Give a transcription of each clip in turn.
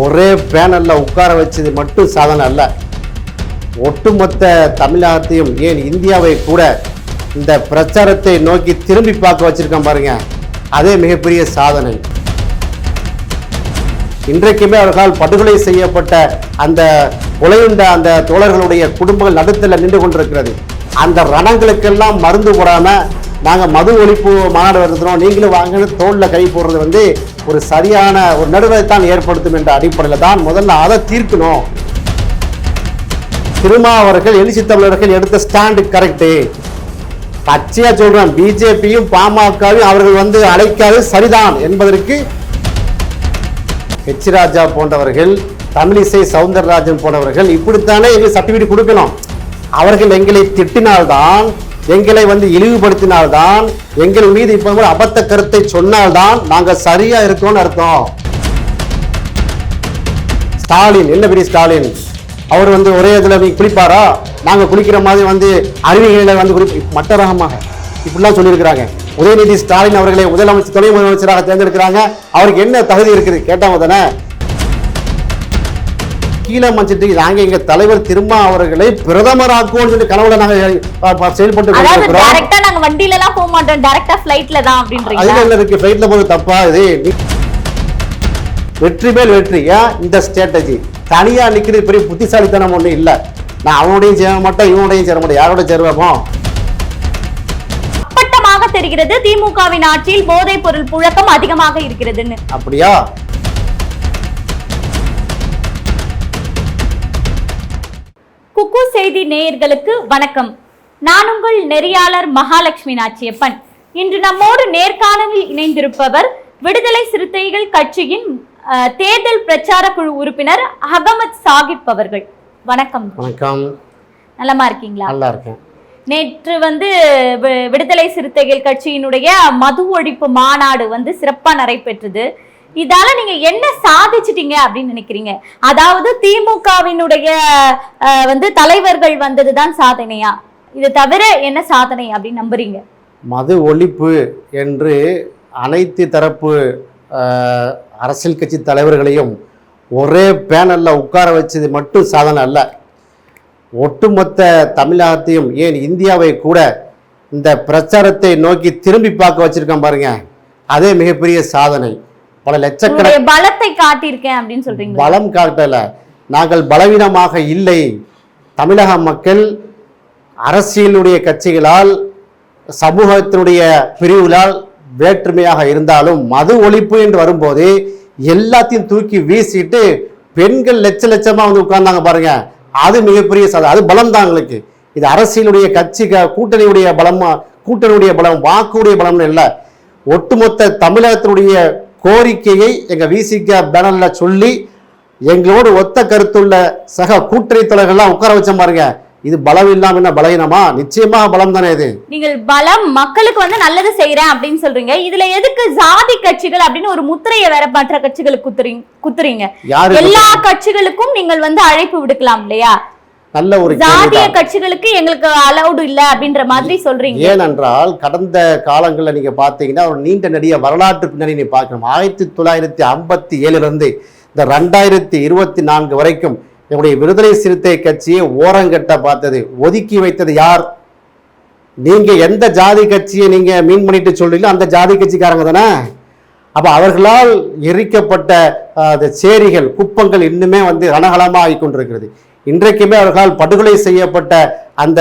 ஒரே பேனலில் உட்கார வச்சது மட்டும் சாதனை அல்ல, ஒட்டுமொத்த தமிழகத்தையும் ஏன் இந்தியாவை கூட இந்த பிரச்சாரத்தை நோக்கி திரும்பி பார்க்க வச்சிருக்கோம் பாருங்க, அதே மிகப்பெரிய சாதனை. இன்றைக்குமே அவர்களால் படுகொலை செய்யப்பட்ட அந்த கொலையுண்ட அந்த தோழர்களுடைய குடும்பங்கள் நடுத்தல நின்று கொண்டிருக்கிறது. அந்த ரணங்களுக்கெல்லாம் மருந்து போடாம நாங்கள் மது ஒழிப்பு மாநாடு வருகிறோம், நீங்களும் வாங்கன்னு தோளில் கை போடுறது வந்து ஒரு சரியான ஒரு நடுவரைத்தான் ஏற்படுத்தும் என்ற அடிப்படையில் தான் முதல்ல அதை தீர்க்கணும். திருமாவர்கள் எழுச்சி தமிழர்கள் எடுத்த ஸ்டாண்டு கரெக்டு. பச்சையா சொல்றேன், பிஜேபியும் பாமகவும் அவர்கள் வந்து அழைக்காது சரிதான் என்பதற்கு ஹெச் ராஜா போன்றவர்கள், தமிழிசை சவுந்தரராஜன் போன்றவர்கள் இப்படித்தானே எங்களுக்கு சர்டிபிகேட் கொடுக்கணும். அவர்கள் எங்களை திட்டினால்தான், எங்களை வந்து இழிவுபடுத்தினால்தான், எங்கள் மீது இப்ப கூட அபத்த கருத்தை சொன்னால்தான் நாங்க சரியா இருக்கோம்னு அர்த்தம். ஸ்டாலின் என்ன பெரிய ஸ்டாலின், அவர் வந்து ஒரே இதுல நீங்க குளிப்பாரா, நாங்க குளிக்கிற மாதிரி வந்து அறிவியலை வந்து மட்ட ரகமாக இப்படிலாம் சொல்லியிருக்கிறாங்க. உதயநிதி ஸ்டாலின் அவர்களை முதலமைச்சர் துணை முதலமைச்சராக தேர்ந்தெடுக்கிறாங்க, அவருக்கு என்ன தகுதி இருக்குது கேட்டாங்க தானே. கீழே மஞ்சிட்டு நாங்க எங்க தலைவர் திருமா அவர்களை பிரதமராக்குவோம் சொல்லி கனவுல நாங்க செயல்பட்டு நாங்க வண்டியில எல்லாம் போக மாட்டோம், டைரக்டா ஃளைட்ல தான் அப்படின்றீங்க. அதுல இருக்கு, ஃளைட்ல போறது தப்பா? இது வெற்றி மேல் வெற்றி. ஏன் இந்த ஸ்ட்ராட்டஜி தனியா நிக்கிறது பெரிய புத்திசாலித்தனம் ஒண்ணு இல்ல. நான் அவனோடையும் சேர மாட்டேன், இவனோடையும் சேர மாட்டேன், யாரோட சேருவோமோ. அப்பட்டமாக தெரிகிறது திமுகவின் ஆட்சியில் போதைப் பொருள் புழக்கம் அதிகமாக இருக்கிறதுன்னு. அப்படியா? குக்கு செய்தி நேயர்களுக்கு வணக்கம். நான் உங்கள் நெறியாளர் மகாலட்சுமி நாச்சியப்பன். இன்று நம்மோடு நேர்காணலில் இணைந்திருப்பவர் விடுதலை சிறுத்தைகள் கட்சியின் தேர்தல் பிரச்சார குழு உறுப்பினர் அகமது சாகிப் அவர்கள். வணக்கம். வணக்கம். நலமா இருக்கீங்களா? நல்லா இருக்கேன். நேற்று வந்து விடுதலை சிறுத்தைகள் கட்சியினுடைய மது ஒழிப்பு மாநாடு வந்து சிறப்பா நடைபெற்றது. இதால நீங்க என்ன சாதிச்சிட்டீங்க அப்படின்னு நினைக்கிறீங்க? அதாவது திமுகவினுடைய வந்து தலைவர்கள் வந்ததுதான் சாதனையா, இது தவிர என்ன சாதனை அப்படின்னு நம்புறீங்க? மது ஒழிப்பு என்று அனைத்து தரப்பு அரசியல் கட்சி தலைவர்களையும் ஒரே பேனலில் உட்கார வச்சது மட்டும் சாதனை அல்ல, ஒட்டுமொத்த தமிழகத்தையும் ஏன் இந்தியாவை கூட இந்த பிரச்சாரத்தை நோக்கி திரும்பி பார்க்க வச்சிருக்கோம் பாருங்க, அதே மிகப்பெரிய சாதனை. பல லட்சக்கணக்கான பலத்தை காட்டியிருக்கேன் அப்படின்னு சொல்றீங்க. பலம் காட்டல, நாங்கள் பலவீனமாக இல்லை. தமிழக மக்கள் அரசியலுடைய கட்சிகளால் சமூகத்தினுடைய பிரிவுகளால் வேற்றுமையாக இருந்தாலும் மது ஒழிப்பு என்று வரும்போது எல்லாத்தையும் தூக்கி வீசிட்டு பெண்கள் லட்ச லட்சமா வந்து உட்கார்ந்தாங்க பாருங்க, அது மிகப்பெரிய சாதனை. அது பலம் தான் எங்களுக்கு. இது அரசியலுடைய கட்சி கூட்டணியுடைய பலமா, கூட்டணியுடைய பலம், வாக்குடைய பலம்னு இல்லை, ஒட்டுமொத்த தமிழகத்தினுடைய கோரிக்கையை எங்க விசிக பேனர்ல சொல்லி எங்களோடு ஒத்த கருத்துள்ள சக கூட்டணி தலைவர்கள்லாம் உட்கார வச்ச பாருங்க. இது பலம் இல்லாம என்ன பலவீனமா? நிச்சயமாக பலம் தானே. இது நீங்கள் பலம், மக்களுக்கு வந்து நல்லது செய்யறேன் அப்படின்னு சொல்றீங்க. இதுல எதுக்கு ஜாதி கட்சிகள் அப்படின்னு ஒரு முத்திரையை வேற மற்ற கட்சிகளுக்கு குத்துறீங்க? எல்லா கட்சிகளுக்கும் நீங்கள் வந்து அழைப்பு விடுக்கலாம் இல்லையா? நல்ல ஒரு ஜாதிய கட்சிகளுக்கு எங்களுக்கு அலௌடு இல்ல அப்படின்ற மாதிரி சொல்றீங்க. ஏனென்றால் கடந்த காலங்களில் நீங்க பாத்தீங்கன்னா ஒரு நீண்ட நெடிய வரலாற்று பின்னணி நீ பார்க்கணும். 1957 இருந்து இந்த 2024 வரைக்கும் என்னுடைய விடுதலை சிறுத்தை கட்சியை ஓரங்கட்ட பார்த்தது, ஒதுக்கி வைத்தது யார்? நீங்க எந்த ஜாதி கட்சியை நீங்க மீன் பண்ணிட்டு சொல்றீங்களோ அந்த ஜாதி கட்சிக்காரங்க தானே. அப்ப அவர்களால் எரிக்கப்பட்ட சேரிகள், குப்பங்கள் இன்னுமே வந்து ரணகலமா ஆகி கொண்டிருக்கிறது. இன்றைக்குமே அவர்களால் படுகொலை செய்யப்பட்ட அந்த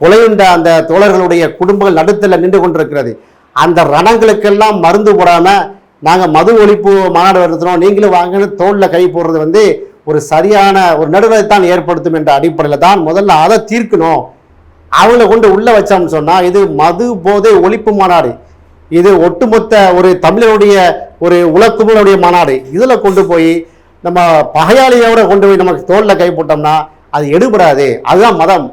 கொலையுண்ட அந்த தோழர்களுடைய குடும்பங்கள் நடுத்தல நின்று கொண்டிருக்கிறது. அந்த ரணங்களுக்கெல்லாம் மருந்து போடாம நாங்க மது ஒழிப்பு மாநாடு வருகிறோம், நீங்களும் வாங்கன்னு தோளில் கை போடுறது வந்து ஒரு சரியான ஒரு நடுவரைத்தான் ஏற்படுத்தும் என்ற அடிப்படையில் தான் முதல்ல அதை தீர்க்கணும். அவங்கள கொண்டு உள்ள வச்சோம்னு சொன்னா இது மது போதை ஒழிப்பு மாநாடு, இது ஒட்டுமொத்த ஒரு தமிழருடைய ஒரு உலகமுடைய மாநாடு. இதுல கொண்டு போய் நம்ம பகையாளியோட கொண்டு போய் நமக்கு தோல்ல கை போட்டோம்னா அது எடுபடாது. அதுதான் மதம்.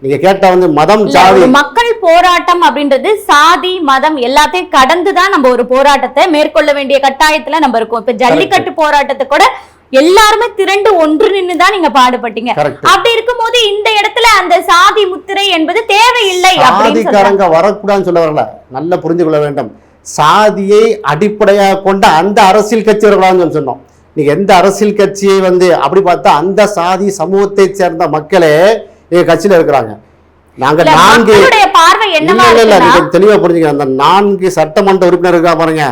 நீங்க கேட்ட வந்து மதம் ஜாதி மக்கள் போராட்டம் அப்படின்றது சாதி மதம் எல்லாத்தையும் கடந்துதான் நம்ம ஒரு போராட்டத்தை மேற்கொள்ள வேண்டிய கட்டாயத்துல நம்ம இருக்கோம். இப்ப ஜல்லிக்கட்டு போராட்டத்தை கூட எல்லாருமே திரண்டு ஒன்று நின்றுதான் நீங்க பாடுபட்டீங்க. அப்படி இருக்கும்போது இந்த இடத்துல அந்த சாதி முத்திரை என்பது தேவையில்லை. சாதிக்காரங்க வரக்கூடாதுன்னு சொல்ல வரல, நல்லா புரிஞ்சு கொள்ள வேண்டும். சாதியை அடிப்படையாக கொண்ட அந்த அரசியல் கட்சி வரக்கூடாதுன்னு சொன்னோம். நீங்க எந்த அரசியல் கட்சியை வந்து அப்படி பார்த்தா அந்த சாதி சமூகத்தை சேர்ந்த மக்களே எங்க கட்சியில இருக்கிறாங்க. நாங்க 4 இல்ல நீங்க தெளிவா புரிஞ்சுங்க. அந்த 4 சட்டமன்ற உறுப்பினர் இருக்கா பாருங்க,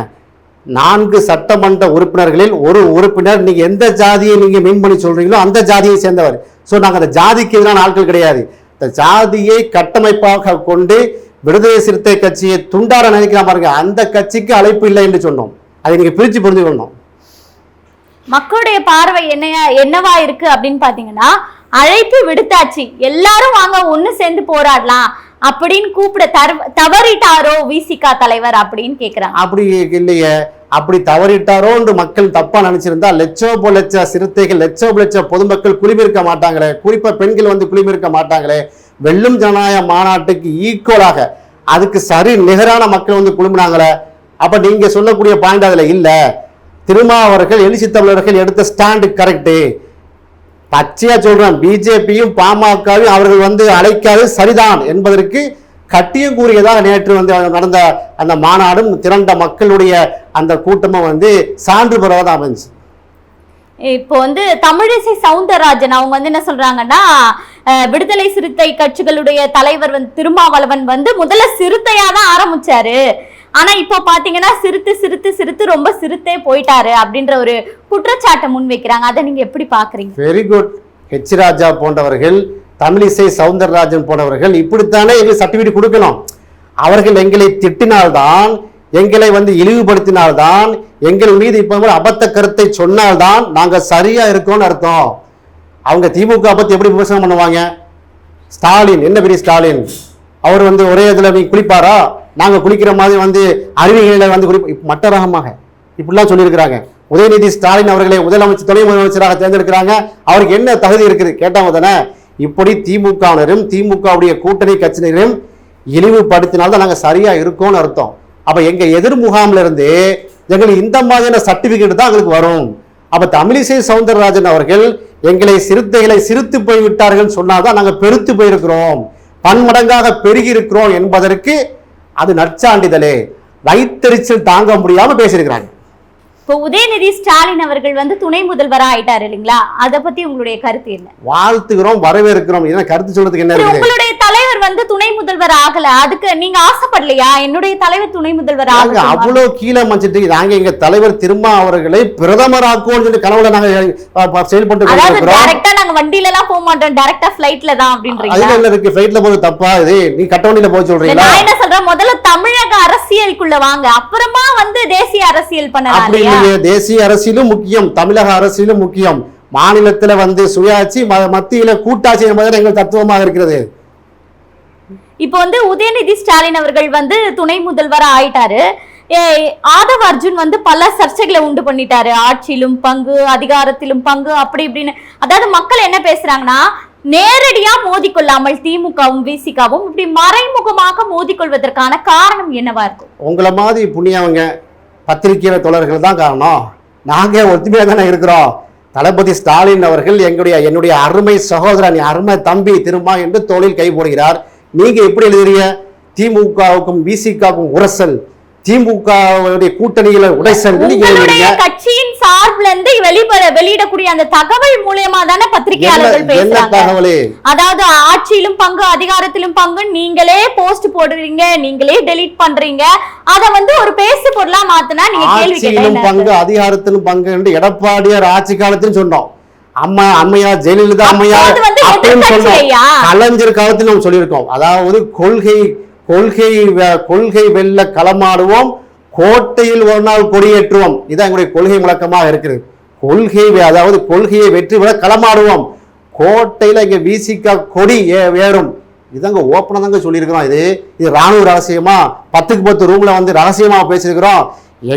4 சட்டமன்ற உறுப்பினர்களில் ஒரு உறுப்பினர் நீங்க எந்த ஜாதியை நீங்க மீன் பண்ணி சொல்றீங்களோ அந்த ஜாதியை சேர்ந்தவர். ஸோ நாங்க அந்த ஜாதிக்கு எதிரான ஆட்கள் கிடையாது. இந்த ஜாதியை கட்டமைப்பாக கொண்டு விடுதலை சிறுத்தை கட்சியை துண்டார நினைக்கலாம் பாருங்க, அந்த கட்சிக்கு அழைப்பு இல்லை என்று சொன்னோம். அதை நீங்க பிரிச்சு புரிஞ்சுக்கணும். மக்களுடைய பார்வை என்னவா இருக்கு அப்படின்னு பாத்தீங்கன்னா, அழைப்பு விடுத்தாச்சு, எல்லாரும் வாங்க ஒண்ணு சேர்ந்து போராடலாம் அப்படின்னு கூப்பிட தவறிட்டாரோ விசிகா தலைவர் அப்படின்னு கேக்குறாங்க. அப்படி இல்லையே, அப்படி தவறிட்டாரோ என்று மக்கள் தப்பா நினைச்சிருந்தா லட்ச சிறுத்தைகள் லட்ச பொதுமக்கள் குளிமிருக்க மாட்டாங்களே, குறிப்பா பெண்கள் வந்து குளிமிருக்க மாட்டாங்களே. வெல்லும் ஜனநாயக மாநாட்டுக்கு ஈக்குவலாக அதுக்கு சரி நிகரான மக்கள் வந்து குழுமினாங்களே. அப்ப நீங்க சொல்லக்கூடிய பாயிண்ட் அதுல இல்ல. திருமாவர்கள் எழுச்சி தமிழர்கள் எடுத்த ஸ்டாண்டு கரெக்டு. பச்சையா சொல்றேன், பிஜேபியும் பாமகவும் அவர்கள் வந்து அழைக்காது சரிதான் என்பதற்கு கட்டியம் கூறியதாக நேற்று வந்து நடந்த அந்த மாநாடும் திரண்ட மக்களுடைய அந்த கூட்டமும் வந்து சான்று பெறவதாக அமைஞ்சு. இப்போ வந்து தமிழிசை சவுந்தரராஜன் அவங்க வந்து என்ன சொல்றாங்கன்னா, விடுதலை சிறுத்தை கட்சிகளுடைய தலைவர் வந்து திருமாவளவன் வந்து முதல்ல சிறுத்தையா தான் ஆரம்பிச்சாரு, ஆனா இப்போ பாத்தீங்கன்னா சிறுத்து ரொம்ப சிறுத்தே போயிட்டாரு அப்படின்ற ஒரு குற்றச்சாட்டை முன்வைக்கிறாங்க. அதை நீங்க எப்படி பாக்குறீங்க? Very good. ஹெச் ராஜா போன்றவர்கள், தமிழிசை சவுந்தரராஜன் போன்றவர்கள் இப்படித்தானே எங்களுக்கு சர்டிபிகேட் கொடுக்கணும். அவர்கள் எங்களை திட்டினால்தான், எங்களை வந்து இழிவுபடுத்தினால்தான், எங்கள் மீது இப்ப அபத்த கருத்தை சொன்னால்தான் நாங்க சரியா இருக்கோம்னு அர்த்தம். அவங்க திமுக பத்தி எப்படி விமர்சனம் பண்ணுவாங்க? ஸ்டாலின் என்ன பெரிய ஸ்டாலின், அவர் வந்து ஒரே இதுல நீ குளிப்பாரா, நாங்க குளிக்கிற மாதிரி வந்து அறிவியலை வந்து மட்ட ரகமாக இப்படிலாம் சொல்லியிருக்கிறாங்க. உதயநிதி ஸ்டாலின் அவர்களை முதலமைச்சர் துணை முதலமைச்சராக தேர்ந்தெடுக்கிறாங்க. அவருக்கு என்ன தகுதி இருக்குது கேட்டாங்க தானே. இப்படி திமுகவினரும் திமுகவுடைய கூட்டணி கட்சியினரும் இழிவுபடுத்தினால்தான் நாங்க சரியா இருக்கோம்னு அர்த்தம். அப்ப எங்க எதிர் முகாம்ல இருந்து எங்களுக்கு இந்த மாதிரியான சர்டிபிகேட் தான் எங்களுக்கு வரும். அப்ப தமிழிசை சவுந்தரராஜன் அவர்கள் எங்களை சிறுத்தைகளை சிரித்து போய்விட்டார்கள் சொன்னாதான் நாங்க பெருத்து போயிருக்கிறோம், பன்மடங்காக பெருகி இருக்கிறோம் என்பதற்கு அது நற்சான்றிதழே. வைத்தறிச்சல் தாங்க முடியாம பேசியிருக்கிறாங்க. இப்போ உதயநிதி ஸ்டாலின் அவர்கள் வந்து துணை முதல்வரா ஆயிட்டாரு இல்லைங்களா, அதை பத்தி உங்களுடைய கருத்து என்ன? வாழ்த்துகிறோம், வரவேற்கிறோம். என்ன கருத்து சொல்றதுக்கு என்ன இருக்கு? உங்களுடைய தலைவர் வந்து துணை முதல்வர் ஆகல, அதுக்கு நீங்க ஆசைப்படலையா? என்னுடைய தலைவர் துணை முதல்வர் ஆகல, அவ்வளவு கீழே மச்சிட்டு நாங்க எங்க தலைவர் திருமா அவர்களை பிரதமராக்குவோம் சொல்லி கனவுல நாங்க செயல்பட்டு டைரக்டா நாங்க வண்டியில எல்லாம் போக மாட்டோம், டைரக்டா ஃளைட்ல தான் அப்படின்றீங்க. அதுல என்ன இருக்கு? ஃளைட்ல போறது தப்பா? இது நீ கட்டவண்டியில போக சொல்றீங்களா? நான் என்ன சொல்றேன், முதல்ல தமிழக அரசியலுக்குள்ள வாங்க, அப்புறமா வந்து தேசிய அரசியல் பண்ணலாம். தேசிய அரசியலும் முக்கியம், தமிழக அரசியலும் முக்கியம். மாநிலத்துல வந்து சுயாட்சி, மத்தியில கூட்டாட்சி என்பது எங்கள் தத்துவமாக இருக்கிறது. இப்போ வந்து உதயநிதி ஸ்டாலின் அவர்கள் வந்து துணை முதல்வரா ஆயிட்டாரு. ஆதவ் அர்ஜுன் வந்து பல சர்ச்சைகளை உண்டு பண்ணிட்டாரு, ஆட்சியிலும் பங்கு அதிகாரத்திலும் பங்கு அப்படி இப்படின்னு. அதாவது மக்கள் என்ன பேசுறாங்கன்னா, நேரடியா மோதிக்கொள்ளாமல் திமுகவும் விசிகாவும் இப்படி மறைமுகமாக மோதிக்கொள்வதற்கான காரணம் என்னவா இருக்கும்? உங்களை மாதிரி புண்ணியவங்க பத்திரிகையில தோழர்கள் தான் காரணம். நாங்க ஒத்துமையா தானே இருக்கிறோம். தளபதி ஸ்டாலின் அவர்கள் என்னுடைய அருமை சகோதரன், அருமை தம்பி திருமா என்று தோளில் கை போடுகிறார். நீங்க எப்படி எழுதுறீங்க? திமுகவுக்கும் விசிகாவுக்கும் உரசல், திமுக கூட்டணியில உடைசல். கட்சியின் சார்பில் இருந்து வெளியிடக்கூடிய அந்த தகவல் மூலமா தானே பத்திரிகையாளர்கள் பேசுறாங்க. அதாவது ஆட்சியிலும் பங்கு அதிகாரத்திலும் பங்கு, நீங்களே போஸ்ட் போடுறீங்க, நீங்களே டெலீட் பண்றீங்க, அத வந்து ஒரு பேசு பொருளா மாத்தினா நீங்க கேள்வி கேட்கலாம். பங்கு அதிகாரத்திலும் பங்கு என்று எடப்பாடியார் ஆட்சி காலத்தில் சொன்னோம். அம்மையார் ஜெயலலிதா அம்மையார் அப்படின்னு சொன்னோம். கலைஞர் காலத்தில் நம்ம சொல்லியிருக்கோம். அதாவது கொள்கை வெல்ல களமாடுவோம், கோட்டையில் ஒரு நாள் கொடியேற்றுவோம். இதான் எங்களுடைய கொள்கை முழக்கமாக இருக்கிறது. அதாவது கொள்கையை வெற்றி பெற களமாடுவோம், கோட்டையில இங்க விசிக கொடி ஏறும். இதாங்க ஓப்பனா தாங்க சொல்லியிருக்கிறோம். இது ராணுவ ரகசியமா 10க்கு 10 ரூம்ல வந்து ரகசியமா பேசியிருக்கிறோம்.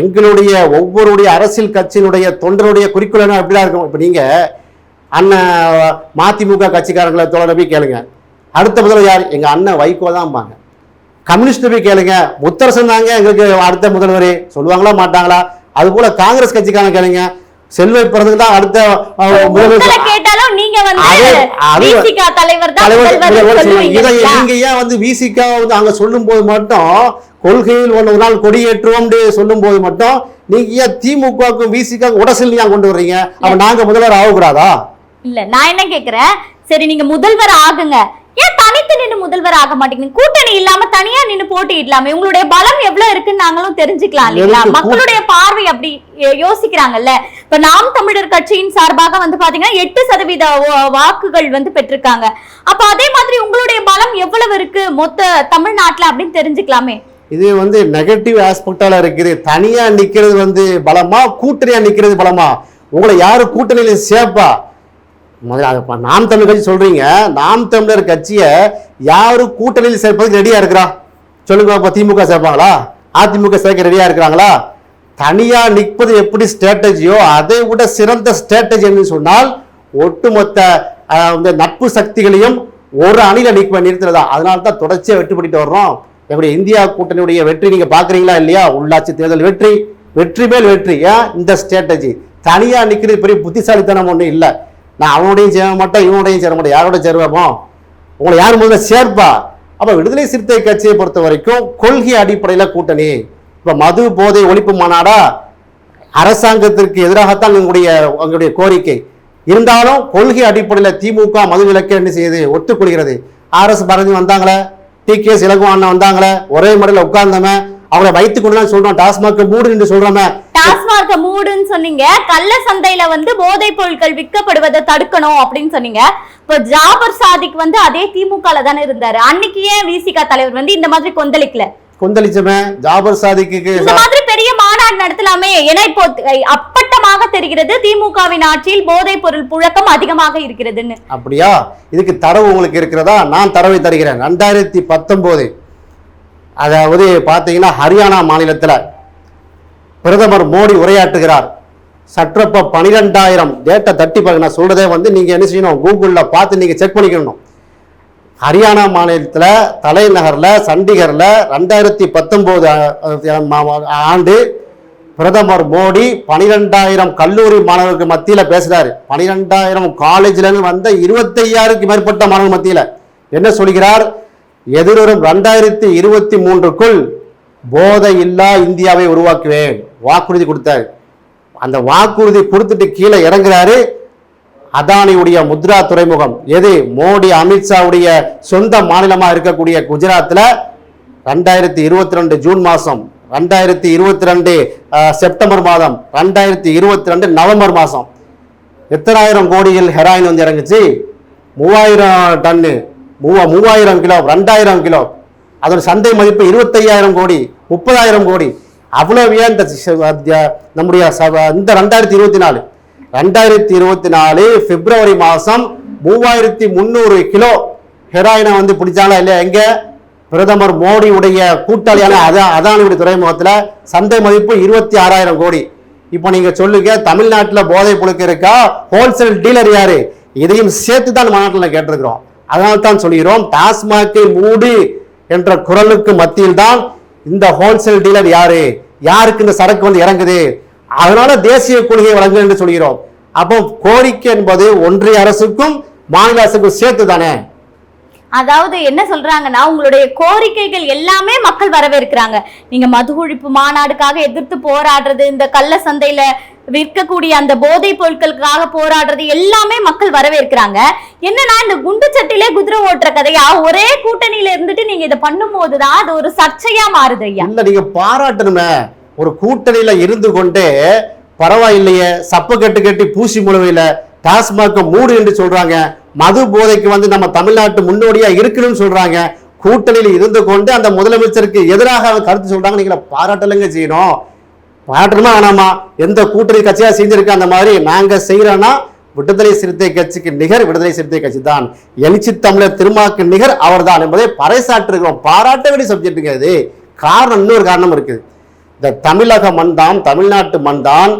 எங்களுடைய ஒவ்வொருடைய அரசியல் கட்சியினுடைய தொண்டருடைய குறிக்கோள் என்ன எப்படிதான் இருக்கும்? இப்ப நீங்க அண்ணன் மதிமுக கட்சிக்காரங்களை தோழரை போய் கேளுங்க, அடுத்த முதல்வர் யார்? எங்க அண்ணன் வைகோ தான். கம்யூனிஸ்ட் போய் கேளுங்க, முத்தரசன் தாங்க எங்களுக்கு அடுத்த முதல்வர் சொல்லுவாங்களா மாட்டாங்களா? அது போல காங்கிரஸ் கட்சிக்காரங்க கேளுங்க, செல்வ பிறந்ததுக்கு தான் அடுத்த கேட்டாலும் நீங்க நீங்க ஏன் வந்து விசிகா வந்து அங்க சொல்லும் போது மட்டும் கொள்கையில் ஒரு நாள் கொடியேற்றுவோம் சொல்லும் போது மட்டும் நீங்க ஏன் திமுகவுக்கும் விசிகாவுக்கும் உடசல் ஏன் கொண்டு வர்றீங்க? அப்ப நாங்க முதல்வர் ஆகக்கூடாதா? இல்ல, நான் என்ன கேக்குறேன், சரி நீங்க முதல்வர் ஆகுங்க, ஏன் தனித்து நின்று முதல்வர் ஆக மாட்டேங்குது? கூட்டணி இல்லாம தனியா நின்று போட்டியிடலாமே. உங்களுடைய பலம் எவ்வளவு இருக்குன்னு நாங்களும் தெரிஞ்சுக்கலாம் இல்லைங்களா? மக்களுடைய பார்வை அப்படி யோசிக்கிறாங்கல்ல. இப்ப நாம் தமிழர் கட்சியின் சார்பாக வந்து பாத்தீங்கன்னா 8% வாக்குகள் வந்து பெற்றிருக்காங்க. அப்ப அதே மாதிரி உங்களுடைய பலம் எவ்வளவு இருக்கு மொத்த தமிழ்நாட்டுல அப்படின்னு தெரிஞ்சுக்கலாமே. இது வந்து நெகட்டிவ் ஆஸ்பெக்டால இருக்குது. தனியா நிக்கிறது வந்து பலமா, கூட்டணியா நிக்கிறது பலமா? உங்களை யாரு கூட்டணியில சேர்ப்பா? நாம் தமிழர் கட்சி சொல்றீங்க, நாம் தமிழர் கட்சியை யாரு கூட்டணியில் சேர்ப்பதுக்கு ரெடியா இருக்கிறா சொல்லுங்க. திமுக சேர்ப்பாங்களா? அதிமுக சேர்க்க ரெடியா இருக்கிறாங்களா? தனியா நிற்பது எப்படி ஸ்ட்ராட்டஜியோ அதை விட சிறந்த ஸ்ட்ராட்டஜி என்று சொன்னால் ஒட்டுமொத்த நட்பு சக்திகளையும் ஒரு அணில நிறுத்துறதா. அதனால தான் தொடர்ச்சியா வெற்றி பண்ணிட்டு வர்றோம். எப்படி இந்தியா கூட்டணியுடைய வெற்றி நீங்க பாக்குறீங்களா இல்லையா? உள்ளாட்சி தேர்தல் வெற்றி, வெற்றி மேல் வெற்றி. ஏன் இந்த ஸ்ட்ராட்டஜி? தனியா நிக்கிறது பெரிய புத்திசாலித்தனம் ஒண்ணு இல்லை. நான் அவனோடையும் சேர மாட்டேன், இவனோடையும் சேர மாட்டேன், யாரோட சேருவோம்? உங்களை யார் முதல்ல சேர்ப்பா? அப்ப விடுதலை சிறுத்தை கட்சியை பொறுத்த வரைக்கும் கொள்கை அடிப்படையில கூட்டணி. இப்ப மது போதை ஒழிப்பு மாநாடா? அரசாங்கத்திற்கு எதிராகத்தான் உங்களுடைய கோரிக்கை இருந்தாலும் கொள்கை அடிப்படையில திமுக மது விலக்கு என்ன செய்யுது? ஒத்துக்கொள்கிறது. RS பாரதி வந்தாங்களே, TKS இலகுவான வந்தாங்களே, ஒரே முறையில் உட்கார்ந்தமே, அவங்களை வைத்துக் கொண்டு சொல்றோம் டாஸ்மாக் மூடு என்று சொல்றோமே. டாஸ்மாக் மூடுன்னு சொன்னீங்க, கள்ள சந்தையில வந்து போதைப் பொருட்கள் விற்கப்படுவதை தடுக்கணும் அப்படின்னு சொன்னீங்க. இப்ப ஜாபர் சாதிக் வந்து அதே திமுகல தானே இருந்தாரு. அன்னைக்கு ஏன் விசிக தலைவர் வந்து இந்த மாதிரி கொந்தளிச்சமே? ஜாபர் சாதிக்கு இந்த மாதிரி பெரிய மாநாடு நடத்தலாமே. ஏன்னா இப்போ அப்பட்டமாக தெரிகிறது திமுகவின் ஆட்சியில் போதைப் பொருள் புழக்கம் அதிகமாக இருக்கிறதுன்னு. அப்படியா? இதுக்கு தரவு உங்களுக்கு இருக்கிறதா? நான் தரவை தருகிறேன். 2019 அதாவது பாத்தீங்கன்னா ஹரியானா மாநிலத்தில் பிரதமர் மோடி உரையாற்றுகிறார். சற்றப்ப 12,000 டேட்டா தட்டி பாருங்க. நான் சொல்றதே வந்து நீங்க என்ன செய்யணும், கூகுள்ல பார்த்து நீங்க செக் பண்ணிக்கணும். ஹரியானா மாநிலத்தில் தலைநகர்ல சண்டிகர்ல 2019 ஆண்டு பிரதமர் மோடி 12,000 கல்லூரி மாணவர்களுக்கு மத்தியில பேசுறாரு. 12,000 காலேஜ்ல இருந்து வந்த 25,000க்கு மேற்பட்ட மாணவர்கள் மத்தியில என்ன சொல்கிறார்? எதிர்வரும் 2023க்குள் போதை இல்லா இந்தியாவை உருவாக்குவேன் வாக்குறுதி கொடுத்தாரு. அந்த வாக்குறுதி கொடுத்துட்டு கீழே இறங்குறாரு. அதானியுடைய முத்ரா துறைமுகம் எது? மோடி அமித்ஷாவுடைய சொந்த மாநிலமா இருக்கக்கூடிய குஜராத்ல 2022 ஜூன் மாசம், 2022 செப்டம்பர் மாதம், 2022 நவம்பர் மாசம் எத்தனாயிரம் கோடிகள் ஹெராயின் வந்து இறங்குச்சு? 3000 டன்னு, 3000 கிலோ, 2000 கிலோ. அதோட சந்தை மதிப்பு 25,000 கோடி, 30,000 கோடி. அவ்வளவு ஏன் நம்முடைய இந்த 2024 பிப்ரவரி மாசம் 3,300 கிலோ ஹெராயினை வந்து பிடிச்சாங்களா இல்லையா? எங்க? பிரதமர் மோடியுடைய கூட்டாளியான அதானியுடைய துறைமுகத்துல சந்தை மதிப்பு 26,000 கோடி. இப்போ நீங்க சொல்லுங்க, தமிழ்நாட்டில் போதை புழக்க இருக்கா? ஹோல்சேல் டீலர் யாரு? இதையும் சேர்த்து தான் மாநாட்டில் கேட்டிருக்கிறோம். அதனால தான் சொல்கிறோம், டாஸ்மாகை மூடு என்ற குரலுக்கு மத்தியில் தான் இந்த ஹோல்சேல் டீலர் யாரு, யாருக்கு இந்த சரக்கு வந்து இறங்குது, அதனால தேசிய கொள்கையை வழங்கு என்று சொல்கிறோம். அப்போ கோரிக்கை என்பது ஒன்றிய அரசுக்கும் மாநில அரசுக்கும் சேர்த்து தானே. அதாவது என்ன சொல்றாங்கன்னா, உங்களுடைய கோரிக்கைகள் எல்லாமே மக்கள் வரவேற்கிறாங்க. நீங்க மது ஒழிப்பு மாநாடுக்காக எதிர்த்து போராடுறது, இந்த கள்ள சந்தையில விற்கக்கூடிய அந்த போதை பொருட்களுக்காக போராடுறது எல்லாமே மக்கள் வரவேற்கிறாங்க. என்னன்னா, இந்த குண்டு சட்டிலே குதிரை ஓட்டுற கதையா ஒரே கூட்டணியில இருந்துட்டு நீங்க இதை பண்ணும் போதுதான் அது ஒரு சர்ச்சையா மாறுது. ஐயா, இல்ல நீங்க பாராட்டணுமே. ஒரு கூட்டணியில இருந்து கொண்டே பரவாயில்லையே, சப்ப கட்டு கட்டி பூசி முழுவையில டாஸ்மாக் மூடு என்று சொல்றாங்க. மது போதைக்கு வந்து நம்ம தமிழ்நாட்டு முன்னோடியா இருக்கணும்னு சொல்றாங்க. கூட்டணியில் இருந்து கொண்டு அந்த முதலமைச்சருக்கு எதிராக கருத்து சொல்றாங்க. நீங்கள பாராட்டலங்க செய்யணும். பாராட்டணுமா வேணாமா? எந்த கூட்டணி கட்சியா செஞ்சிருக்கு அந்த மாதிரி நாங்க செய்யறோம்னா விடுதலை சிறுத்தை கட்சிக்கு நிகர் விடுதலை சிறுத்தை கட்சி தான். எழுச்சி தமிழர் திருமாக்கு நிகர் அவர் தான் என்பதை பறைசாற்றுகிறோம். பாராட்ட வேண்டிய சப்ஜெக்டுங்க இது. காரணம், இன்னொரு காரணம் இருக்குது. இந்த தமிழக மண் தான், தமிழ்நாட்டு மண் தான்.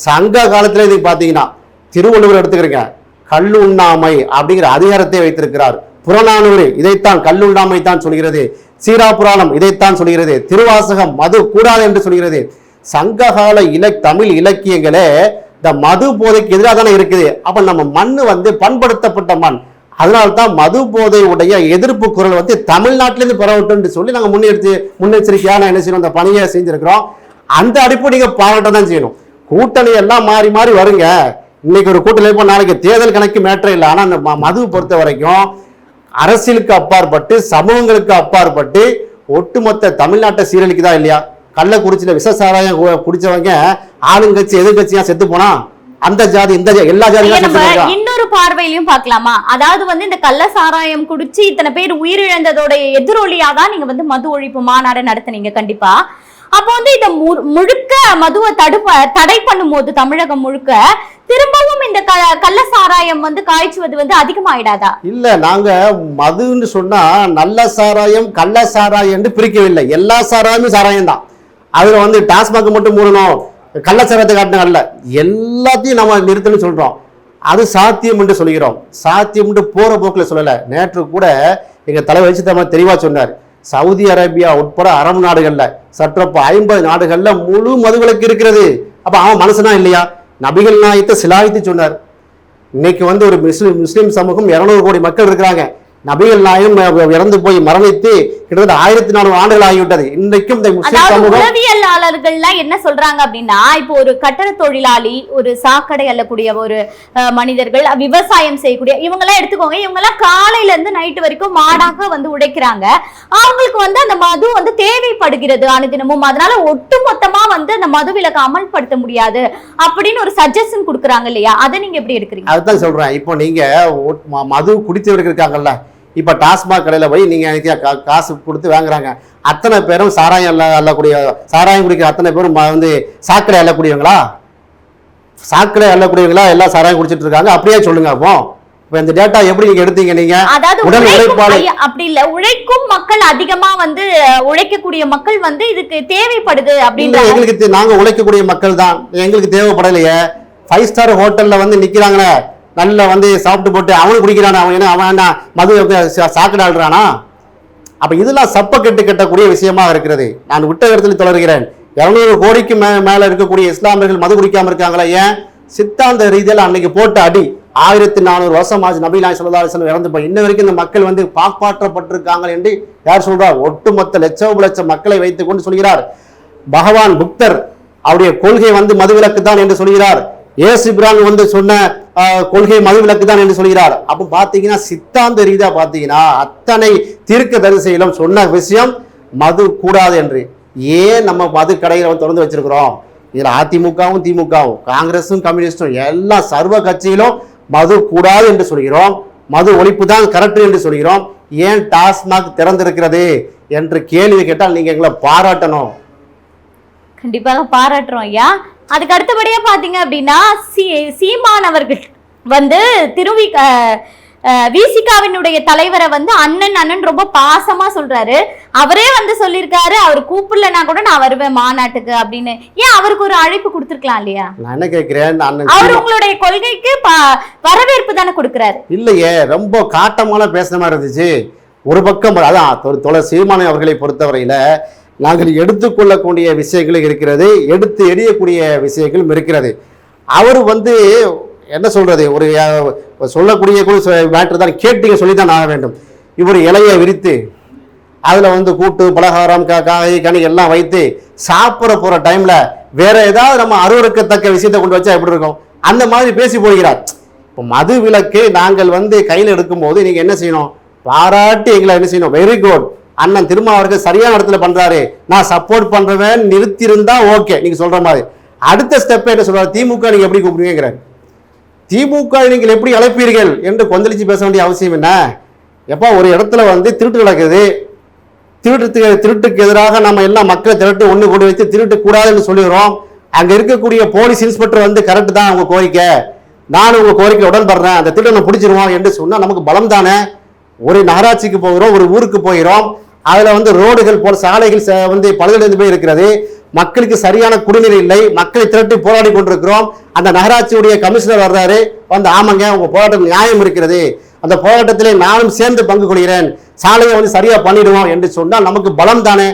சங்க காலத்துல இது பாத்தீங்கன்னா திருவள்ளுவர் எடுத்துக்கிறீங்க, கல்லுண்ணாமை அப்படிங்கிற அதிகாரத்தை வைத்திருக்கிறார். புறநானூறு இதைத்தான் கல்லுண்ணாமை தான் சொல்கிறது. சீரா புராணம் இதைத்தான் சொல்கிறது. திருவாசகம் மது கூடாது என்று சொல்கிறது. சங்ககால தமிழ் இலக்கியங்களே இந்த மது போதைக்கு எதிராக தானே இருக்குது. அப்ப நம்ம மண் வந்து பண்படுத்தப்பட்ட மண். அதனால்தான் மது போதை உடைய எதிர்ப்பு குரல் வந்து தமிழ்நாட்டிலிருந்து பரவட்டும் சொல்லி நாங்கள் முன்னெச்சரிக்கையான என்ன செய்யணும், அந்த பணியை செஞ்சிருக்கிறோம். அந்த அடிப்பு நீங்க பாராட்ட தான் செய்யணும். கூட்டணி எல்லாம் மாறி மாறி வருங்க. இன்னைக்கு ஒரு கூட்டணி இருப்போம், நாளைக்கு தேர்தல் கணக்கு மேட்டர் இல்லை. ஆனா அந்த மது பொறுத்த வரைக்கும் அரசியலுக்கு அப்பாற்பட்டு சமூகங்களுக்கு அப்பாற்பட்டு ஒட்டுமொத்த தமிழ்நாட்டை சீரழிக்குதா இல்லையா? கள்ளக்குறிச்சியில விசசாராயம் குடிச்சவங்க ஆளுங்கட்சி எதிர்கட்சியா செத்து போனா அந்த ஜாதி இந்த எல்லா ஜாதியும். இன்னொரு பார்வையிலையும் பார்க்கலாமா? அதாவது வந்து இந்த கள்ள சாராயம் குடிச்சு இத்தனை பேர் உயிரிழந்ததோட எதிரொலியாதான் நீங்க வந்து மது ஒழிப்பு மாநாடு நடத்துனீங்க. கண்டிப்பா அப்போ வந்து இத முழுக்க மதுவை தடை பண்ணும் போது தமிழகம் முழுக்க திரும்பவும் இந்த கள்ள சாராயம் வந்து காய்ச்சுவது வந்து அதிகமாயிடாதா? இல்ல, நாங்க மதுன்னு சொன்னா நல்ல சாராயம் கள்ள சாராயம் என்று பிரிக்கவில்லை. எல்லா சாராயமும் சாராயம் தான். அதுல வந்து டாஸ்மாக் மட்டும் மூடணும், கள்ளச்சாரத்தை காட்டின அல்ல, எல்லாத்தையும் நம்ம நிறுத்தணும்னு சொல்றோம். அது சாத்தியம் என்று சொல்கிறோம். சாத்தியம் என்று போற போக்குல சொல்லல. நேற்று கூட எங்க தலைவர் வச்சு தெளிவா சொன்னார், சவுதி அரேபியா உட்பட அரபு நாடுகள்ல சற்றப்ப 50 நாடுகள்ல முழு மதுவிலக்கு இருக்கிறது. அப்ப அவன் மனசுனா இல்லையா? நபிகள் நாயத்தை சிலாய்த்து சொன்னார். இன்னைக்கு வந்து ஒரு முஸ்லிம் சமூகம் 200 கோடி மக்கள் இருக்கிறாங்க. நபிகள் நாயும் இறந்து போய் மரணித்து கிட்டத்தட்ட 1400 ஆண்டுகள் ஆகிவிட்டது. இன்றைக்கும் இந்த முஸ்லிம் சமூகம் உளவியலாளர்கள்லாம் என்ன சொல்றாங்க அப்படின்னா, இப்போ ஒரு கட்டட தொழிலாளி, ஒரு சாக்கடை அள்ளக்கூடிய ஒரு மனிதர்கள், விவசாயம் செய்யக்கூடிய இவங்க எல்லாம் எடுத்துக்கோங்க. இவங்க எல்லாம் காலையில இருந்து நைட்டு வரைக்கும் மாடாக வந்து உழைக்கிறாங்க. அவங்களுக்கு வந்து அந்த மது வந்து தேவைப்படுகிறது அனுதினமும். அதனால ஒட்டுமொத்தமா வந்து அந்த மது விலக்கு அமல்படுத்த முடியாது அப்படின்னு ஒரு சஜஷன் கொடுக்குறாங்க இல்லையா? அதை நீங்க எப்படி எடுக்கிறீங்க? அதுதான் சொல்றேன். இப்போ நீங்க மது குடித்தவர்கள் இருக்காங்கல்ல, இப்ப டாஸ்மாக் கடையில போய் நீங்க காசு கொடுத்து வாங்குறாங்க. அத்தனை பேரும் சாராயம் அள்ளக்கூடிய, சாராயம் குடிக்கிற அத்தனை பேரும் வந்து சாக்கடை அள்ளக்கூடியவங்களா? சாக்கடை அள்ளக்கூடியவங்களா எல்லாம் சாராயம் குடிச்சிட்டு இருக்காங்க? அப்படியே சொல்லுங்க. அப்போ இந்த டேட்டா எப்படி நீங்க எடுத்தீங்க? நீங்க உடல் உழைப்பாளி அப்படி இல்ல, உழைக்கும் மக்கள் அதிகமா வந்து உழைக்கக்கூடிய மக்கள் வந்து இதுக்கு தேவைப்படுது அப்படின்னு எங்களுக்கு நாங்க உழைக்கக்கூடிய மக்கள் தான், எங்களுக்கு தேவைப்படலையே. 5 ஸ்டார் ஹோட்டல்ல வந்து நிக்கிறாங்களே, நல்ல வந்து சாப்பிட்டு போட்டு அவனு குடிக்கிறானா? அவன் மது சாக்கடை ஆடுறானா? அப்ப இதெல்லாம் சப்ப கட்டக்கூடிய விஷயமாக இருக்கிறது. நான் விட்ட இடத்துல தொடர்கிறேன். 200 கோடிக்கு மேல இருக்கக்கூடிய இஸ்லாமியர்கள் மது குடிக்காம இருக்காங்களா? ஏன்? சித்தாந்த ரீதியில் அன்னைக்கு போட்ட அடி 1400 வருஷம் ஆச்சு. நபி நாயகம் ஸல்லல்லாஹு அலைஹி வஸல்லம் இறந்து போய் இன்ன வரைக்கும் இந்த மக்கள் வந்து காப்பாற்றப்பட்டிருக்காங்க என்று யார் சொல்றார்? ஒட்டுமொத்த லட்சம் மக்களை வைத்துக் கொண்டு சொல்கிறார். பகவான் புத்தர் அவருடைய கொள்கை வந்து மதுவிலக்கு தான் என்று சொல்கிறார். ஏசு பிரான் வந்து சொன்ன கொள்கை மதுவிலக்கு தான் என்று சொல்கிறார். அப்ப பாத்தீங்கன்னா சித்தாந்த ரீதியா பாத்தீங்கன்னா அத்தனை தீர்க்க தரிசையிலும் சொன்ன விஷயம் மது கூடாது என்று. ஏன் நம்ம மது கடைகளை திறந்து வச்சிருக்கிறோம்? இதுல அதிமுகவும் திமுகவும் காங்கிரஸும் கம்யூனிஸ்டும் எல்லா சர்வ கட்சியிலும் மது கூடாது என்று சொல்கிறோம், மது ஒழிப்பு தான் கரெக்ட் என்று சொல்கிறோம். ஏன் டாஸ்மாக் திறந்திருக்கிறது என்று கேள்வி கேட்டால் நீங்க எங்களை பாராட்டணும். கண்டிப்பாக பாராட்டுறோம் ஐயா. அதுக்கு அடுத்தபடியா பாத்தீங்க அப்படின்னா சீமான் அவர்கள் வந்து விசிகாவினுடைய தலைவரை வந்து அண்ணன் ரொம்ப பாசமா சொல்றாரு. அவரே வந்து சொல்லியிருக்காரு, அவர் கூப்பிடலன்னா கூட நான் வருவேன் மாநாட்டுக்கு அப்படின்னு. ஏன் அவருக்கு ஒரு அழைப்பு கொடுத்துருக்கலாம் இல்லையா? நான் என்ன கேட்கிறேன், அவர் உங்களுடைய கொள்கைக்கு வரவேற்பு தானே கொடுக்கிறாரு. இல்லையே, ரொம்ப காட்டமான பேசுற மாதிரி இருந்துச்சு. ஒரு பக்கம் அதான் தோழர் சீமான் அவர்களை பொறுத்தவரையில நாங்கள் எடுத்துக்கொள்ளக்கூடிய விஷயங்களும் இருக்கிறது, எடுத்து எறியக்கூடிய விஷயங்களும் இருக்கிறது. அவர் வந்து என்ன சொல்றது, ஒரு சொல்லக்கூடிய மேட்ரு தான் கேட்டீங்க, சொல்லித்தான் ஆக வேண்டும். இவர் இலையை விரித்து அதுல வந்து கூட்டு பலகாரம் காய் கனி எல்லாம் வைத்து சாப்பிட போற டைம்ல வேற ஏதாவது நம்ம அருவருக்கத்தக்க விஷயத்தை கொண்டு வச்சா எப்படி இருக்கும்? அந்த மாதிரி பேசி போகிறார். இப்போ மது விலக்கு நாங்கள் வந்து கையில் எடுக்கும் போது நீங்க என்ன செய்யணும்? பாராட்டி எங்களை என்ன செய்யணும்? வெரி குட், அண்ணன் திருமாவர்கள் சரியான இடத்துல பண்றாரு, நான் சப்போர்ட் பண்றவன் நிறுத்திருந்தா ஓகே நீங்க சொல்ற மாதிரி. அடுத்த ஸ்டெப் என்ன சொல்றாரு? திமுக நீங்க எப்படி கூப்பிடுவீங்கிறார். திமுக நீங்கள் எப்படி அழைப்பீர்கள் என்று கொந்தளிச்சு பேச வேண்டிய அவசியம் என்ன? எப்போ ஒரு இடத்துல வந்து திருட்டு நடக்குது, திருட்டுக்கு எதிராக நம்ம எல்லாம் மக்களை திரட்டு ஒண்ணு கூடி வைத்து திருட்டு கூடாதுன்னு சொல்லிடுறோம். அங்க இருக்கக்கூடிய போலீஸ் இன்ஸ்பெக்டர் வந்து கரெக்ட் தான் உங்க கோரிக்கை, நானும் உங்க கோரிக்கை உடன்படுறேன், அந்த திருட்டனை பிடிச்சிருவோம் என்று சொன்னா நமக்கு பலம் தானே. ஒரு நகராட்சிக்கு போகிறோம், ஒரு ஊருக்கு போகிறோம், அதுல வந்து ரோடுகள் போல சாலைகள் வந்து பழுதடைந்து போய் இருக்கிறது, மக்களுக்கு சரியான குடிநீர் இல்லை, மக்களை திரட்டி போராடி கொண்டிருக்கிறோம். அந்த நகராட்சியுடைய கமிஷனர் வர்றாரு, வந்து ஆமாங்க உங்க போராட்டம் நியாயம் இருக்கிறது, அந்த போராட்டத்திலே நானும் சேர்ந்து பங்கு கொள்கிறேன், சாலையை வந்து சரியா பண்ணிடுவோம் என்று சொன்னால் நமக்கு பலம் தானே.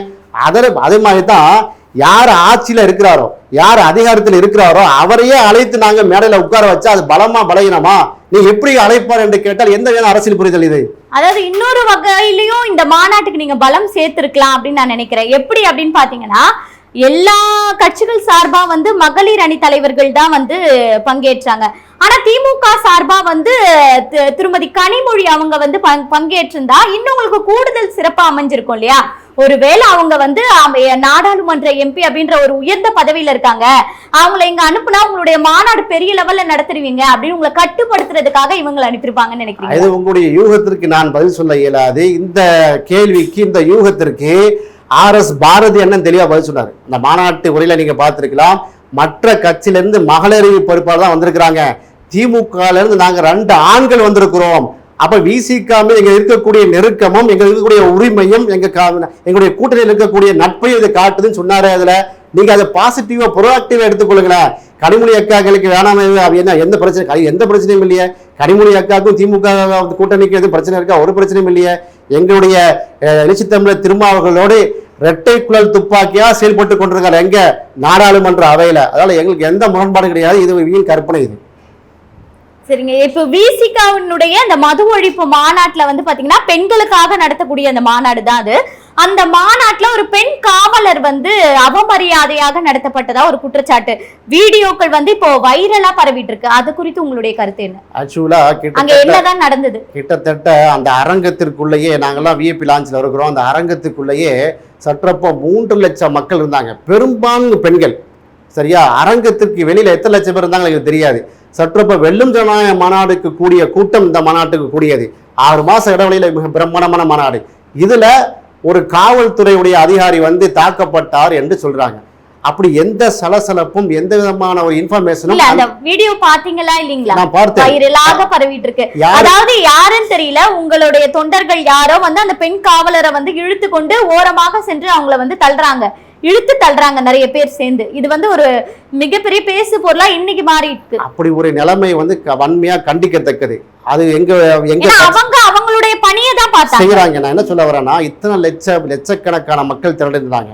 அதே மாதிரி தான் யார் ஆட்சியில இருக்கிறாரோ, யார் அதிகாரத்தில் இருக்கிறாரோ அவரையே அழைத்து நாங்க மேடையில உட்கார வச்சா அது பலமா பலகீனமா? நீ எப்படி அழைப்பார் என்று கேட்டால் எந்த வேணும் அரசியல் புரிதல் இது? அதாவது இன்னொரு வகையிலையும் இந்த மாநாட்டுக்கு நீங்க பலம் சேர்த்திருக்கலாம் அப்படின்னு நான் நினைக்கிறேன். எப்படி அப்படின்னு பாத்தீங்கன்னா, எல்லா கட்சிகள் சார்பா வந்து மகளிர் அணி தலைவர்கள் தான் வந்து பங்கேற்றாங்க. ஆனா திமுக சார்பா வந்து திருமதி கனிமொழி அவங்க வந்து பங்கேற்றிருந்தா இன்னும் உங்களுக்கு கூடுதல் சிறப்பா அமைஞ்சிருக்கும் இல்லையா? ஒருவேளை அவங்க வந்து நாடாளுமன்ற எம்பி அப்படின்ற ஒரு உயர்ந்த பதவியில இருக்காங்க, அவங்களை இங்க அனுப்புனா உங்களுடைய மாநாடு பெரிய லெவல்ல நடத்துருவீங்க அப்படின்னு உங்களை கட்டுப்படுத்துறதுக்காக இவங்களை அனுப்பியிருப்பாங்கன்னு நினைக்கிறீங்க? இது உங்களுடைய யூகத்திற்கு நான் பதில் சொல்ல இயலாது. இந்த கேள்விக்கு, இந்த யூகத்திற்கு ஆர்.எஸ். பாரதி அண்ணன் தெளிவா பதில் சொன்னார். இந்த மாநாட்டு உரையில நீங்க பார்த்திருக்கலாம். மற்ற கட்சியிலிருந்து மகளிர் பொறுப்பாளர் தான் வந்திருக்கிறாங்க. திமுகல இருந்து நாங்க 2 ஆண்கள் வந்திருக்கிறோம். அப்ப விசிகாம எங்க இருக்கக்கூடிய நெருக்கமும், எங்க இருக்கக்கூடிய உரிமையும், எங்களுடைய கூட்டணியில் இருக்கக்கூடிய நட்பையும் இதை காட்டுதுன்னு சொன்னாரு. அதுல நீங்க அதை பாசிட்டிவா ப்ரோஆக்டிவா எடுத்துக்கொள்ளுங்களேன். கனிமொழி அக்காக்களுக்கு வேணாமே என்ன, எந்த பிரச்சனை, எந்த பிரச்சனையும் இல்லையே. கனிமொழி அக்காவுக்கும் திமுக கூட்டணிக்கு எதுவும் பிரச்சனை இருக்கா? ஒரு பிரச்சனையும் இல்லையே. எங்களுடைய எழுச்சி தமிழர் திருமாவர்களோடு இரட்டை குழல் துப்பாக்கியா செயல்பட்டு கொண்டிருக்காரு எங்க நாடாளுமன்ற அவையில. அதனால எங்களுக்கு எந்த முரண்பாடு கிடையாது. இது வீண் கற்பனை. இது சரிங்க. இப்ப விசிகாவினுடைய அந்த மது ஒழிப்பு மாநாட்டுல வந்து பாத்தீங்கன்னா பெண்களுக்காக நடத்தக்கூடிய அந்த மாநாடு தான் அது. அந்த மாநாட்டுல ஒரு பெண் காவலர் வந்து அவமரியாதையாக நடத்தப்பட்டதா ஒரு குற்றச்சாட்டு, வீடியோக்கள் வந்து இப்போ வைரலா பரவிட்டு இருக்கு. அது குறித்து உங்களுடைய கருத்து என்ன? ஆக்சுவலா அங்க என்னதான் நடந்தது? கிட்டத்தட்ட அந்த அரங்கத்திற்குள்ளேயே, நாங்கெல்லாம் விஐபி லான்ச்ல இருக்கிறோம், அந்த அரங்கத்துக்குள்ளேயே சற்றப்போ 3 லட்சம் மக்கள் இருந்தாங்க, பெரும்பான்மை பெண்கள். சரியா? அரங்கத்திற்கு வெளியில எத்தனை லட்சம் பேர் இருந்தாங்க எனக்கு தெரியாது. சற்றப்ப வெல்லும் ஜனநாயக மாநாடுக்கு கூடிய கூட்டம் இந்த மாநாட்டுக்கு கூடியது. 6 மாச இடைவெளியில மிக பிரம்மாண்டமான மாநாடு. இதுல ஒரு காவல்துறையுடைய அதிகாரி வந்து தாக்கப்பட்டார் என்று சொல்றாங்க. அப்படி எந்த சலசலப்பும், எந்த விதமான ஒரு இன்ஃபர்மேஷனும் அந்த வீடியோ பாத்தீங்களா இல்லீங்களா? நான் பார்த்தேன். வைரலாக பரவிட்டு இருக்கு. அதாவது யாருன்னு தெரியல, உங்களுடைய தொண்டர்கள் யாரோ வந்து அந்த பெண் காவலரை வந்து இழுத்து கொண்டு ஓரமாக சென்று அவங்கள வந்து இழுத்து தள்ளுறாங்க நிறைய பேர் சேர்ந்து. இது வந்து ஒரு மிகப்பெரிய பேசு பொருளா இன்னைக்கு மாறி இருக்கு. அப்படி ஒரு நிலைமை வந்து வன்மையா கண்டிக்கத்தக்கது. அது எங்க அவங்களுடைய பணியை தான் பார்த்தாங்க செய்யறாங்க. நான் என்ன சொல்ல வரேன்னா, இத்தனை லட்சக்கணக்கான மக்கள் திரண்டிருந்தாங்க.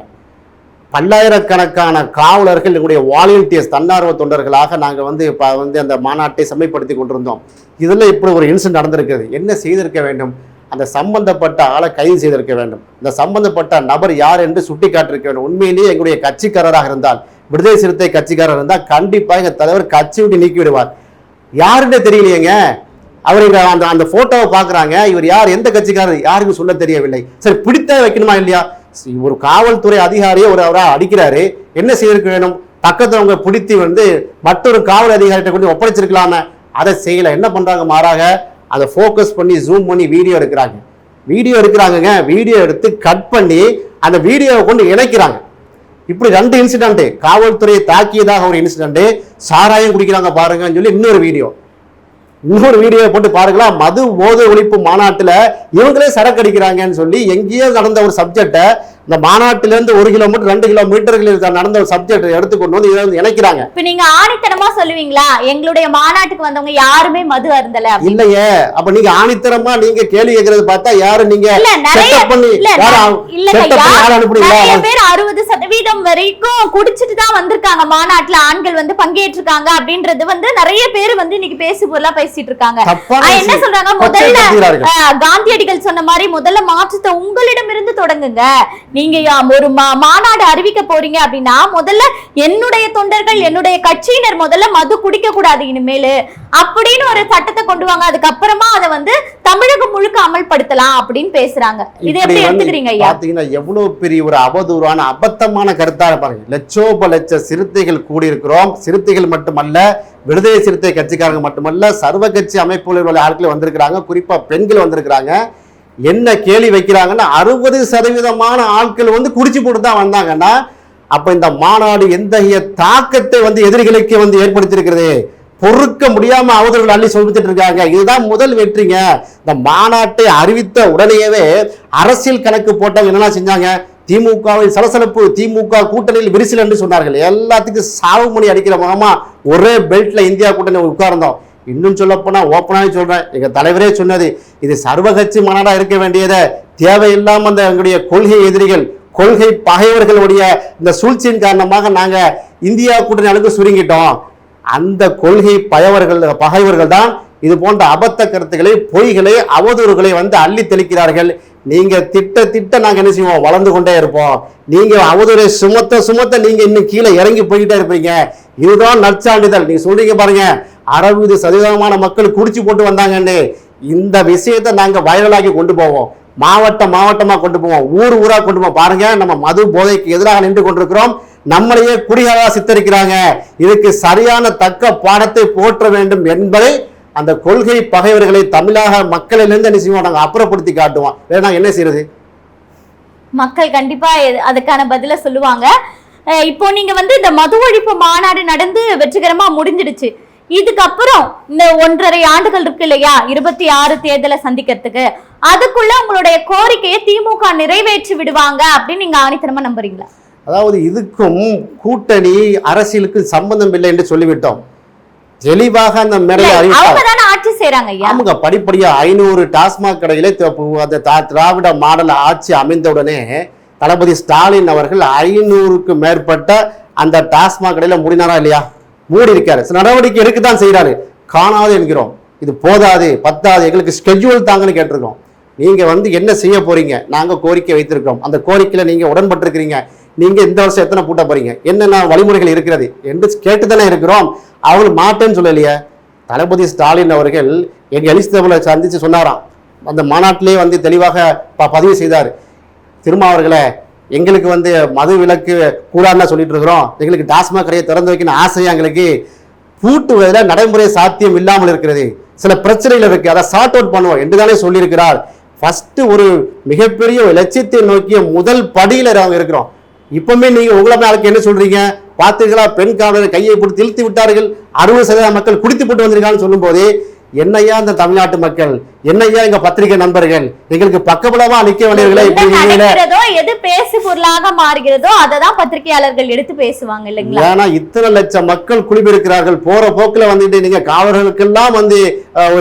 பல்லாயிரக்கணக்கான காவலர்கள் எங்களுடைய வாலண்டியர்ஸ், தன்னார்வ தொண்டர்களாக நாங்கள் வந்து அந்த மாநாட்டை செம்மைப்படுத்தி கொண்டிருந்தோம். இதில் இப்படி ஒரு இன்சிடென்ட் நடந்திருக்கிறது. என்ன செய்திருக்க வேண்டும்? அந்த சம்பந்தப்பட்ட ஆளை கைது செய்திருக்க வேண்டும். இந்த சம்பந்தப்பட்ட நபர் யார் என்று சுட்டி காட்டிருக்க வேண்டும். உண்மையிலேயே எங்களுடைய கட்சிக்காரராக இருந்தால், விடுதலை சிறுத்தை கட்சிக்காரர் இருந்தால் கண்டிப்பாக எங்கள் தலைவர் கட்சி விட்டு நீக்கி விடுவார். யாருன்னு தெரியலையேங்க. அவர் அந்த போட்டோவை பார்க்குறாங்க, இவர் யார், எந்த கட்சிக்காரர், யாருக்கும் சொல்ல தெரியவில்லை. சரி, பிடித்த வைக்கணுமா இல்லையா? ஒரு காவல்துறை அதிகாரியை அவரை அடிக்கிறாரு, என்ன செய்திருக்க வேண்டும்? பக்கத்தில் அவங்க பிடித்து வந்து மற்றொரு காவல் அதிகாரிகிட்ட கொண்டு ஒப்படைச்சிருக்கலாமே, அதை செய்யல. என்ன பண்றாங்க? மாறாக அதை ஃபோக்கஸ் பண்ணி ஜூம் பண்ணி வீடியோ எடுக்கிறாங்க. வீடியோ எடுத்து கட் பண்ணி அந்த வீடியோவை கொண்டு இணைக்கிறாங்க. இப்படி 2 இன்சிடென்ட், காவல்துறையை தாக்கியதாக ஒரு இன்சிடென்ட், சாராயம் குடிக்கிறாங்க பாருங்கன்னு சொல்லி இன்னொரு வீடியோ போட்டு பாருங்களா. மது போதை ஒழிப்பு மாநாட்டுல இவங்களே சரக்கு அடிக்கிறாங்கன்னு சொல்லி எங்கேயோ நடந்த ஒரு சப்ஜெக்டை, இந்த மாநாட்டிலிருந்து 1 கிலோமீட்டர் 2 கிலோமீட்டர்கள் நடந்த ஒரு சப்ஜெக்ட் எடுத்துக்கொண்டு வந்து இதை வந்து இணைக்கிறாங்க. இப்ப நீங்க ஆணித்தரமா சொல்லுவீங்களா எங்களுடைய மாநாட்டுக்கு வந்தவங்க யாருமே மது அருந்தல? இல்லையே. அப்ப நீங்க ஆணித்தரமா நீங்க கேள்வி கேட்கறது பார்த்தா யாரு நீங்க நிறைய பேர் 60% வரைக்கும் குடிச்சிட்டு தான் வந்திருக்காங்க மாநாட்டுல, ஆண்கள் வந்து பங்கேற்றிருக்காங்க அப்படின்றது வந்து நிறைய பேர் வந்து இன்னைக்கு பேசு பொருளா பேசிட்டு இருக்காங்க. என்ன சொல்றாங்க? முதல்ல காந்தியடிகள் சொன்ன மாதிரி முதல்ல மாற்றத்தை உங்களிடமிருந்து தொடங்குங்க. நீங்க ஒரு மாநாடு அறிவிக்க போறீங்க அப்படின்னா முதல்ல என்னுடைய தொண்டர்கள், என்னுடைய கட்சியினர் முதல்ல மது குடிக்க கூடாது இனிமேலு அப்படின்னு ஒரு சட்டத்தை கொண்டு வாங்க. அதுக்கப்புறமா அதை வந்து தமிழகம் முழுக்க அமல்படுத்தலாம் அப்படின்னு பேசுறாங்க. இதை எப்படி எடுத்துக்கிறீங்க ஐயா? பாத்தீங்கன்னா எவ்வளவு பெரிய ஒரு அவதூறான அபத்தமான கருத்தா பாருங்க. லட்சோப கூடி இருக்கிறோம். சிறுத்தைகள் மட்டுமல்ல, விடுதலை சிறுத்தை கட்சிக்காரங்க மட்டுமல்ல, சர்வ கட்சி அமைப்புகளில் உள்ள ஆட்கள் வந்திருக்கிறாங்க. குறிப்பா பெண்கள் வந்திருக்கிறாங்க. என்ன கேள்வி வைக்கிறாங்கன்னா 60% ஆட்கள் வந்து குடிச்சு போட்டு தான் வந்தாங்கன்னா, அப்ப இந்த மாநாடு எந்த தாக்கத்தை வந்து எதிரிகளுக்கு வந்து ஏற்படுத்தியிருக்கிறது. பொறுக்க முடியாம அவர்கள் அள்ளி சொல்லிட்டு இருக்காங்க. இதுதான் முதல் வெற்றிங்க. இந்த மாநாட்டை அறிவித்த உடனேயே அரசியல் கணக்கு போட்டவங்க என்னென்ன செஞ்சாங்க? திமுகவில் சலசலப்பு, திமுக கூட்டணியில் விரிசல் என்று சொன்னார்கள். எல்லாத்துக்கும் சாவு மணி அடிக்கிற முகமா ஒரே பெல்ட்ல இந்தியா கூட்டணி உட்கார்ந்தோம். இன்னும் சொல்ல போனா ஓப்பனாக சொல்றேன், எங்க தலைவரே சொன்னது, இது சர்வகட்சி மாநாடா இருக்க வேண்டியதை தேவையில்லாம அந்த எங்களுடைய கொள்கை எதிரிகள், கொள்கை பகைவர்களுடைய இந்த சூழ்ச்சியின் காரணமாக நாங்க இந்தியா கூட்டணி அளவுக்கு சுருங்கிட்டோம். அந்த கொள்கை பகைவர்கள் தான் இது போன்ற அபத்த கருத்துக்களை, பொய்களை, அவதூறுகளை வந்து அள்ளி தெளிக்கிறார்கள். நீங்க திட்ட நாங்க என்ன செய்வோம், வளர்ந்து கொண்டே இருப்போம். நீங்க அவதூறை சுமத்த நீங்க இன்னும் கீழே இறங்கி போய்கிட்டே இருப்பீங்க. இதுதான் நற்சான்றிதழ். நீங்க சொல்றீங்க பாருங்க, 60% மக்கள் குடிச்சு போட்டு வந்தாங்கன்னு. இந்த விஷயத்தை நாங்க வைரலாக்கி கொண்டு போவோம், மாவட்டமா கொண்டு போவோம், ஊரா கொண்டு போவோம். பாருங்க, நம்ம மது போதைக்கு எதிராக நின்று கொண்டிருக்கிறோம், நம்மளையே குடிகாரா சித்தரிக்கிறாங்க. இதுக்கு சரியான தக்க பாடத்தை போற்ற வேண்டும் என்பதை அந்த கொள்கை பகைவர்களை தமிழக மக்களிலிருந்து என்ன செய்வோம், நாங்கள் அப்புறப்படுத்தி காட்டுவோம். வேணா என்ன செய்யறது? மக்கள் கண்டிப்பா அதுக்கான பதில சொல்லுவாங்க. இப்போ நீங்க வந்து இந்த மது ஒழிப்பு மாநாடு நடந்து வெற்றிகரமா முடிஞ்சிடுச்சு. இதுக்கப்புறம் இந்த 1.5 ஆண்டுகள் இருக்கு இல்லையா 26 தேர்தலை சந்திக்கிறதுக்கு, அதுக்குள்ள உங்களுடைய கோரிக்கையை திமுக நிறைவேற்றி விடுவாங்க அப்படின்னு நீங்க ஆணித்தனமா நம்புறீங்களா? அதாவது இதுக்கும் கூட்டணி அரசியலுக்கு சம்பந்தம் இல்லை என்று சொல்லிவிட்டோம். தெளிவாக அந்த மேடையை ஆட்சி செய்யறாங்க. அவங்க படிப்படியா 500 டாஸ்மாக் கடையிலே அந்த திராவிட மாடல் ஆட்சி அமைந்தவுடனே தளபதி ஸ்டாலின் அவர்கள் 500க்கு மேற்பட்ட அந்த டாஸ்மாக் கடையில மூடினாரா இல்லையா? மூடி இருக்காரு. நடவடிக்கை எடுக்கத்தான் செய்யறாரு. காணாது என்கிறோம். இது போதாது, பத்தாது, எங்களுக்கு ஸ்கெட்யூல் தாங்கன்னு கேட்டிருக்கோம். நீங்க வந்து என்ன செய்ய போறீங்க? நாங்க கோரிக்கை வைத்திருக்கோம். அந்த கோரிக்கையில நீங்க உடன்பட்டிருக்கிறீங்க. நீங்க இந்த வருஷம் எத்தனை பூட்ட போறீங்க, என்னென்ன வழிமுறைகள் இருக்கிறது என்று கேட்டுதானே இருக்கிறோம். அவங்க மாட்டேன்னு சொல்லலையே. தளபதி ஸ்டாலின் அவர்கள் எங்க எலிசபெத்தை சந்திச்சு சொன்னாராம். அந்த மாநாட்டிலேயே வந்து தெளிவாக பதிவு செய்தார். திருமாவர்களை, எங்களுக்கு வந்து மது விலக்கு கூடாதுன்னு சொல்லிட்டு இருக்கிறோம், எங்களுக்கு டாஸ்மாக் கடையை திறந்து வைக்கணும் ஆசையா, எங்களுக்கு பூட்டுவதில் நடைமுறை சாத்தியம் இல்லாமல் இருக்கிறது, சில பிரச்சனைகள் இருக்கு, அதை சார்ட் அவுட் பண்ணுவோம் என்று தானே சொல்லியிருக்கிறார். ஃபர்ஸ்ட் ஒரு மிகப்பெரிய லட்சியத்தை நோக்கிய முதல் படியில அவங்க இருக்கிறோம். இப்பவுமே நீங்க உங்களை மேலுக்கு என்ன சொல்றீங்க? பார்த்தீர்களா, பெண் காவலர் கையை பிடித்து இழுத்து விட்டார்கள், 60% மக்கள் குடித்து போட்டு வந்திருக்காங்கன்னு சொல்லும் போதே, என்னையா இந்த தமிழ்நாட்டு மக்கள், என்னையா எங்க பத்திரிகை நண்பர்கள், எங்களுக்கு பக்கபலமா நிக்க வேண்டியவர்களே, எது பேசு பொருளாக மாறுகிறதோ அததான் பத்திரிகையாளர்கள் எடுத்து பேசுவாங்க இல்லைங்களா? ஏன்னா இத்தனை லட்சம் மக்கள் குடிபிருக்கிறார்கள், போற போக்குல வந்துட்டு நீங்க காவலர்களுக்கெல்லாம் வந்து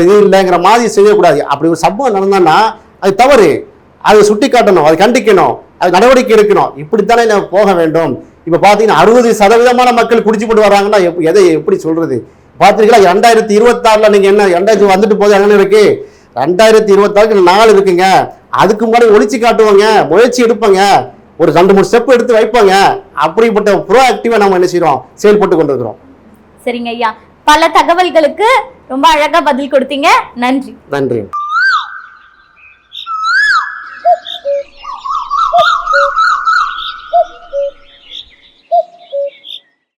இது இல்லைங்கிற மாதிரி செய்யக்கூடாது. அப்படி ஒரு சம்பவம் நடந்தா அது தவறு, அதை சுட்டி காட்டணும், அதை கண்டிக்கணும், அது நடவடிக்கை எடுக்கணும். இப்படித்தானே போக வேண்டும். இப்ப பாத்தீங்கன்னா 60% மக்கள் குடிச்சு போட்டு வர்றாங்கன்னா எதை எப்படி சொல்றது? பாத்தீங்களா, 2026 நீங்க என்ன 2000 வந்துட்டு போது என்ன இருக்கு? 2026 நாள் இருக்குங்க. அதுக்கு முன்னாடி ஒழிச்சு காட்டுவாங்க, முயற்சி எடுப்பாங்க, ஒரு 2-3 ஸ்டெப் எடுத்து வைப்பாங்க. அப்படிப்பட்ட ப்ரோ ஆக்டிவா நம்ம என்ன செய்யறோம், செயல்பட்டு கொண்டிருக்கிறோம். சரிங்க ஐயா, பல தகவல்களுக்கு ரொம்ப அழகா பதில் கொடுத்தீங்க. நன்றி. நன்றி.